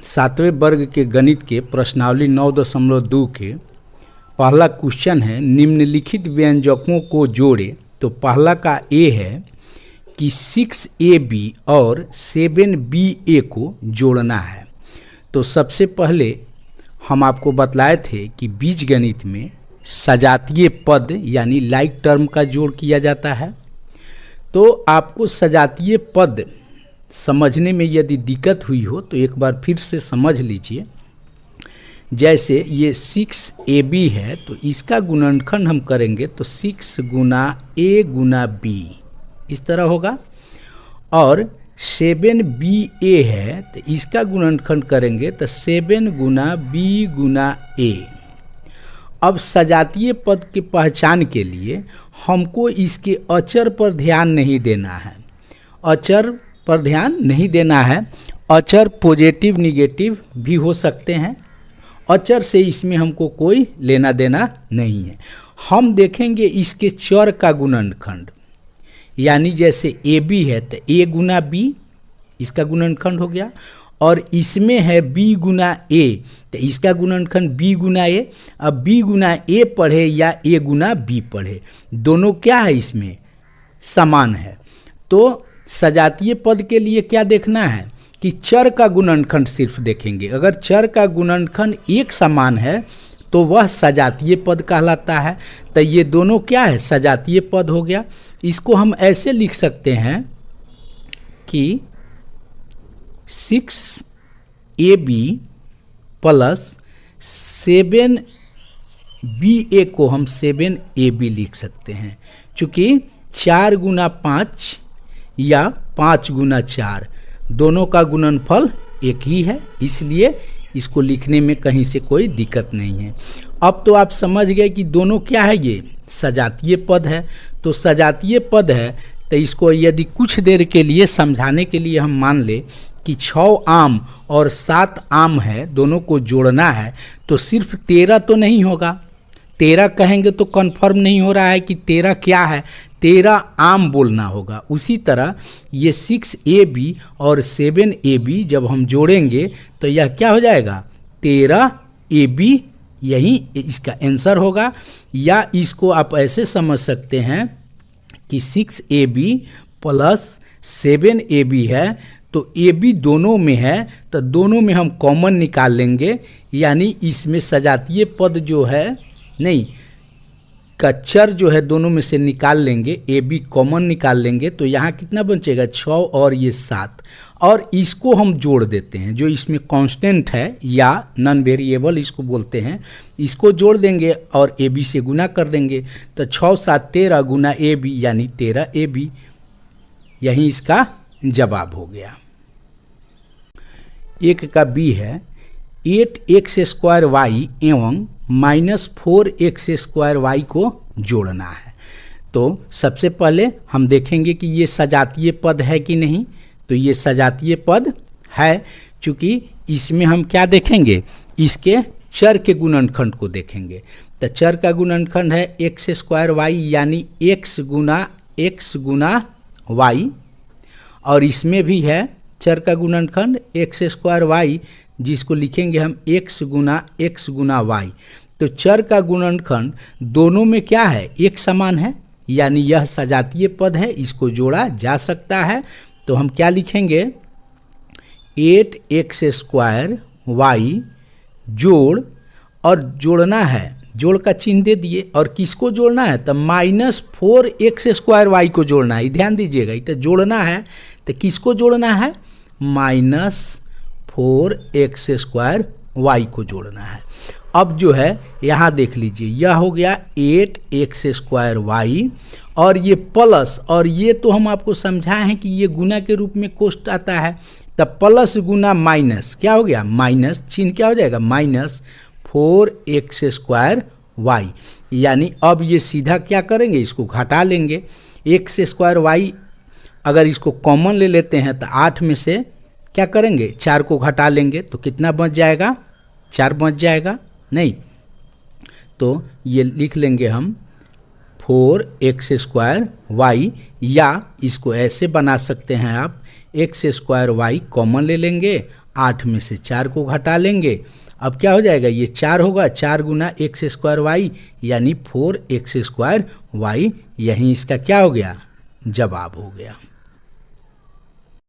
सातवें वर्ग के गणित के प्रश्नावली 9.2 के पहला क्वेश्चन है, निम्नलिखित व्यंजकों को जोड़े। तो पहला का ए है कि 6ab और 7ba को जोड़ना है। तो सबसे पहले हम आपको बतलाए थे कि बीजगणित में सजातीय पद यानी लाइक टर्म का जोड़ किया जाता है। तो आपको सजातीय पद समझने में यदि दिक्कत हुई हो तो एक बार फिर से समझ लीजिए। जैसे ये 6ab है तो इसका गुणनखंड हम करेंगे तो 6 गुना a गुना b इस तरह होगा, और 7ba है तो इसका गुणनखंड करेंगे तो 7 गुना b गुना a। अब सजातीय पद की पहचान के लिए हमको इसके अचर पर ध्यान नहीं देना है, अचर पर ध्यान नहीं देना है। अचर पॉजिटिव निगेटिव भी हो सकते हैं, अचर से इसमें हमको कोई लेना देना नहीं है। हम देखेंगे इसके चर का गुणनखंड, यानी जैसे ए बी है तो ए गुना बी इसका गुणनखंड हो गया, और इसमें है बी गुना ए तो इसका गुणनखंड बी गुना ए। अब बी गुना ए पढ़े या ए गुना बी पढ़े, दोनों क्या है इसमें समान है। तो सजातीय पद के लिए क्या देखना है कि चर का गुणनखंड सिर्फ देखेंगे। अगर चर का गुणनखंड एक समान है तो वह सजातीय पद कहलाता है। तो ये दोनों क्या है सजातीय पद हो गया। इसको हम ऐसे लिख सकते हैं कि 6ab प्लस 7ba को हम 7ab लिख सकते हैं, चूँकि 4 गुना 5 या 5 गुना 4 दोनों का गुणनफल एक ही है, इसलिए इसको लिखने में कहीं से कोई दिक्कत नहीं है। अब तो आप समझ गए कि दोनों क्या है, ये सजातीय पद है। तो सजातीय पद है तो इसको यदि कुछ देर के लिए समझाने के लिए हम मान ले कि 6 आम और 7 आम है, दोनों को जोड़ना है, तो सिर्फ 13 तो नहीं होगा। 13 कहेंगे तो कन्फर्म नहीं हो रहा है कि 13 क्या है, 13 आम बोलना होगा। उसी तरह ये 6ab और 7ab जब हम जोड़ेंगे तो यह क्या हो जाएगा 13ab, यही इसका आंसर होगा। या इसको आप ऐसे समझ सकते हैं कि 6ab प्लस 7ab है तो ab दोनों में है तो दोनों में हम कॉमन निकाल लेंगे, यानी इसमें सजातीय पद जो है नहीं का चर जो है दोनों में से निकाल लेंगे, ए बी कॉमन निकाल लेंगे तो यहाँ कितना बचेगा 6 और ये 7, और इसको हम जोड़ देते हैं जो इसमें कांस्टेंट है या नॉन वेरिएबल इसको बोलते हैं, इसको जोड़ देंगे और ए बी से गुना कर देंगे तो 6 7 13 गुना ए बी यानी 13ab, यही इसका जवाब हो गया। एक का बी है 8x² एवं -4x² को जोड़ना है। तो सबसे पहले हम देखेंगे कि ये सजातीय पद है कि नहीं। तो ये सजातीय पद है, चूँकि इसमें हम क्या देखेंगे इसके चर के गुणनखंड को देखेंगे। तो चर का गुणनखंड है x² यानी x गुना y, और इसमें भी है चर का गुणनखंड x² जिसको लिखेंगे हम x गुना y। तो चर का गुणनखंड दोनों में क्या है एक समान है, यानी यह सजातीय पद है, इसको जोड़ा जा सकता है। तो हम क्या लिखेंगे 8x² जोड़, और जोड़ना है जोड़ का चिन्ह दे दिए, और किसको जोड़ना है तो -4x² को जोड़ना है। ध्यान दीजिएगा, तो जोड़ना है तो किसको जोड़ना है -4x² को जोड़ना है। अब जो है यहाँ देख लीजिए यह हो गया 8x² और ये प्लस, और ये तो हम आपको समझाए हैं कि ये गुना के रूप में कोष्ट आता है, तब प्लस गुना माइनस क्या हो गया माइनस, चिन्ह क्या हो जाएगा -4x², यानी अब ये सीधा क्या करेंगे इसको घटा लेंगे। x² अगर इसको कॉमन ले लेते हैं तो 8 में से क्या करेंगे 4 को घटा लेंगे तो कितना बच जाएगा 4 बच जाएगा नहीं, तो ये लिख लेंगे हम 4x², या इसको ऐसे बना सकते हैं आप x² कॉमन ले लेंगे, 8 में से 4 को घटा लेंगे। अब क्या हो जाएगा, ये 4 होगा, 4 गुना एक्स स्क्वायर वाई यानी 4x² वाई। यहीं इसका क्या हो गया, जवाब हो गया।